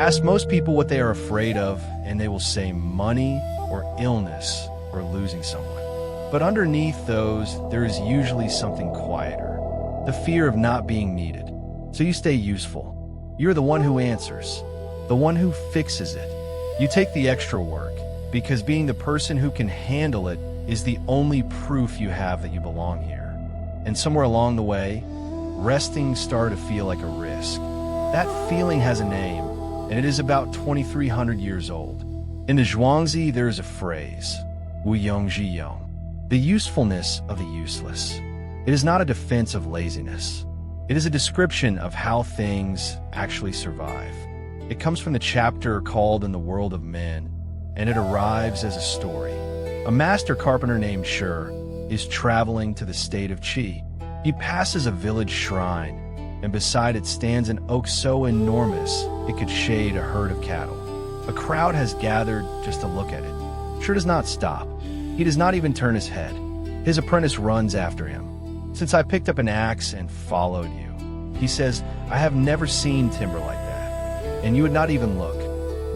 Ask most people what they are afraid of, and they will say money or illness or losing someone. But underneath those, there is usually something quieter, the fear of not being needed. So you stay useful. You're the one who answers, the one who fixes it. You take the extra work, because being the person who can handle it is the only proof you have that you belong here. And somewhere along the way, resting started to feel like a risk. That feeling has a name, and it is about 2,300 years old. In the Zhuangzi, there is a phrase,無用之用, the usefulness of the useless. It is not a defense of laziness. It is a description of how things actually survive. It comes from the chapter called In the World of Men, and it arrives as a story. A master carpenter named Shi is traveling to the state of Qi. He passes a village shrine, and beside it stands an oak so enormous it could shade a herd of cattle. A crowd has gathered just to look at it. Shi does not stop. He does not even turn his head. His apprentice runs after him. "Since I picked up an axe and followed you," he says, "I have never seen timber like that. And you would not even look.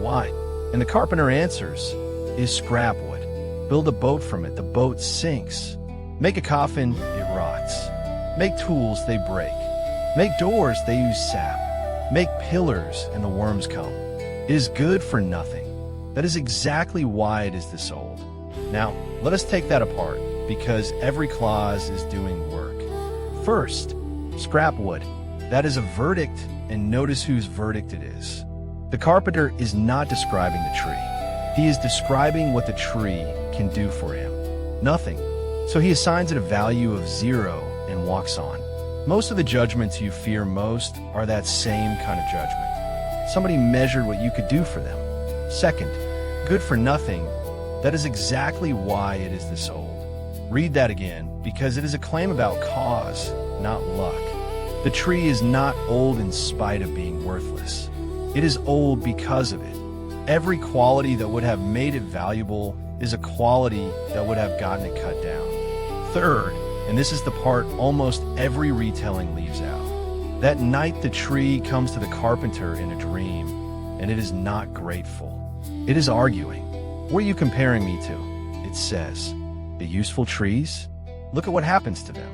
Why?" And the carpenter answers, "Is scrap wood. Build a boat from it, the boat sinks. Make a coffin, it rots. Make tools, they break. Make doors, they use sap. Make pillars, and the worms come. It is good for nothing." That is exactly why it is this old. Now, let us take that apart, because every clause is doing work. First, scrap wood. That is a verdict, and notice whose verdict it is. The carpenter is not describing the tree. He is describing what the tree can do for him. Nothing. So he assigns it a value of 0 and walks on. Most of the judgments you fear most are that same kind of judgment. Somebody measured what you could do for them. Second, good for nothing. That is exactly why it is this old. Read that again, because it is a claim about cause, not luck. The tree is not old in spite of being worthless. It is old because of it. Every quality that would have made it valuable is a quality that would have gotten it cut down. Third, and this is the part almost every retelling leaves out, that night the tree comes to the carpenter in a dream, and it is not grateful. It is arguing. "What are you comparing me to?" It says. "The useful trees? Look at what happens to them.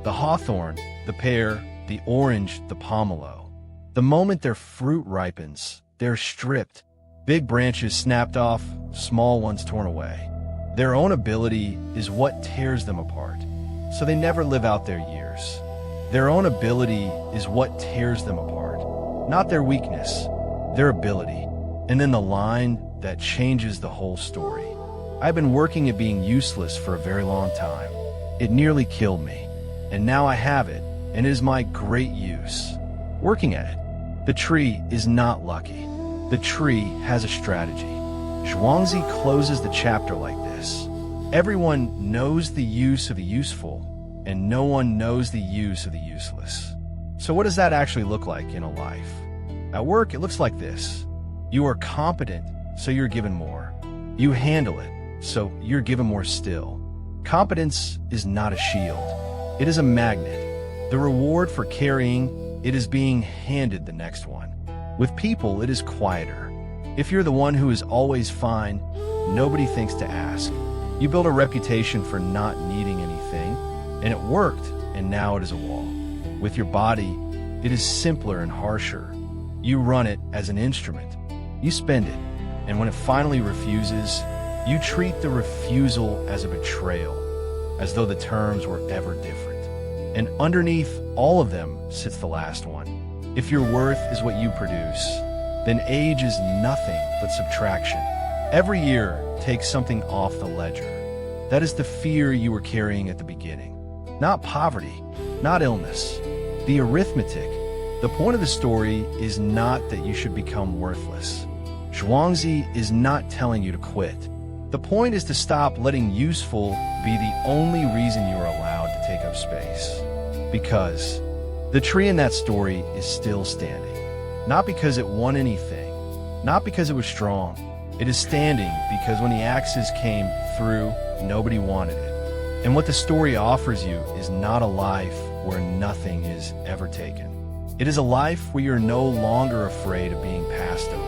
The hawthorn, the pear, the orange, the pomelo. The moment their fruit ripens, they're stripped. Big branches snapped off, small ones torn away. Their own ability is what tears them apart, so they never live out their years. Their own ability is what tears them apart, not their weakness, their ability." And then the line that changes the whole story. "I've been working at being useless for a very long time. It nearly killed me. And now I have it, and it is my great use. Working at it." The tree is not lucky. The tree has a strategy. Zhuangzi closes the chapter like this. Everyone knows the use of the useful, and no one knows the use of the useless. So what does that actually look like in a life? At work, it looks like this. You are competent, so you're given more. You handle it, so you're given more still. Competence is not a shield. It is a magnet. The reward for carrying it is being handed the next one. With people, it is quieter. If you're the one who is always fine, nobody thinks to ask. You build a reputation for not needing anything, and it worked, and now it is a wall. With your body, it is simpler and harsher. You run it as an instrument. You spend it, and when it finally refuses, you treat the refusal as a betrayal, as though the terms were ever different. And underneath all of them sits the last one. If your worth is what you produce, then age is nothing but subtraction. Every year takes something off the ledger. That is the fear you were carrying at the beginning. Not poverty, not illness. The arithmetic. The point of the story is not that you should become worthless. Zhuangzi is not telling you to quit. The point is to stop letting useful be the only reason you are allowed to take up space. Because the tree in that story is still standing. Not because it won anything, not because it was strong. It is standing because when the axes came through, nobody wanted it. And what the story offers you is not a life where nothing is ever taken. It is a life where you're no longer afraid of being passed over.